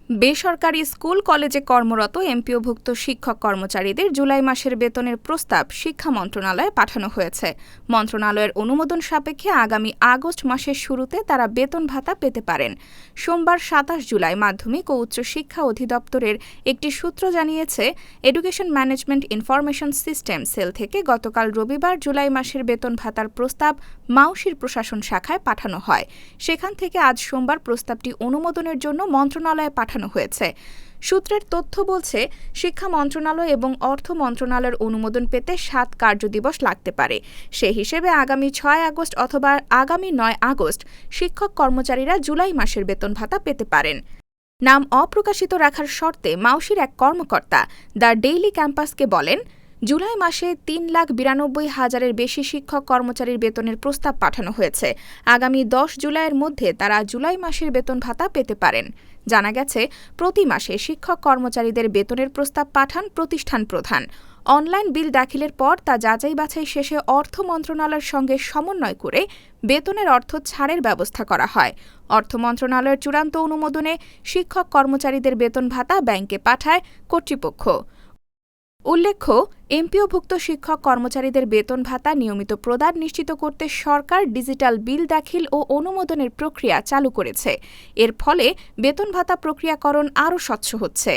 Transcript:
বেসরকারি স্কুল কলেজে কর্মরত এমপিওভুক্ত শিক্ষক কর্মচারীদের জুলাই মাসের বেতনের প্রস্তাব শিক্ষা মন্ত্রণালয়ে পাঠানো হয়েছে। মন্ত্রণালয়ের অনুমোদন সাপেক্ষে আগামী আগস্ট মাসের শুরুতে তারা বেতন ভাতা পেতে পারেন। সোমবার ২৭ জুলাই মাধ্যমিক ও উচ্চশিক্ষা অধিদপ্তরের একটি সূত্র জানিয়েছে, education management information system cell থেকে গতকাল রবিবার জুলাই মাসের বেতন ভাতার প্রস্তাব মাউশির প্রশাসন শাখায় পাঠানো হয়। সেখান থেকে আজ সোমবার প্রস্তাবটি অনুমোদনের জন্য মন্ত্রণালয়ে পাঠানো হয়েছে। সূত্রের তথ্য বলছে, শিক্ষা মন্ত্রণালয় এবং অর্থ মন্ত্রণালয়ের অনুমোদন পেতে ৭ কার্যদিবস লাগতে পারে। সে হিসেবে আগামী ৬ আগস্ট অথবা আগামী ৯ আগস্ট শিক্ষক কর্মচারীরা জুলাই মাসের বেতন ভাতা পেতে পারেন। নাম অপ্রকাশিত রাখার শর্তে মাউশির এক কর্মকর্তা দ্য ডেইলি ক্যাম্পাসকে বলেন, জুলাই মাসে ৩,৯২,০০০-এর বেশি শিক্ষক কর্মচারীর বেতনের প্রস্তাব পাঠানো হয়েছে। আগামী ১০ জুলাইয়ের মধ্যে তারা জুলাই মাসের বেতন ভাতা পেতে পারেন। জানা গেছে, প্রতি মাসে শিক্ষক কর্মচারীদের বেতনের প্রস্তাব পাঠান প্রতিষ্ঠান প্রধান। অনলাইন বিল দাখিলের পর তা যাচাই বাছাই শেষে অর্থ মন্ত্রণালয়ের সঙ্গে সমন্বয় করে বেতনের অর্থ ছাড়ের ব্যবস্থা করা হয়। অর্থ মন্ত্রণালয়ের চূড়ান্ত অনুমোদনে শিক্ষক কর্মচারীদের বেতন ভাতা ব্যাংকে পাঠায় কর্তৃপক্ষ। উল্লেখ্য, এমপিওভুক্ত শিক্ষক কর্মচারীদের বেতন ভাতা নিয়মিত প্রদান নিশ্চিত করতে সরকার ডিজিটাল বিল দাখিল ও অনুমোদনের প্রক্রিয়া চালু করেছে। এর ফলে বেতন ভাতা প্রক্রিয়াকরণ আরও স্বচ্ছ হচ্ছে।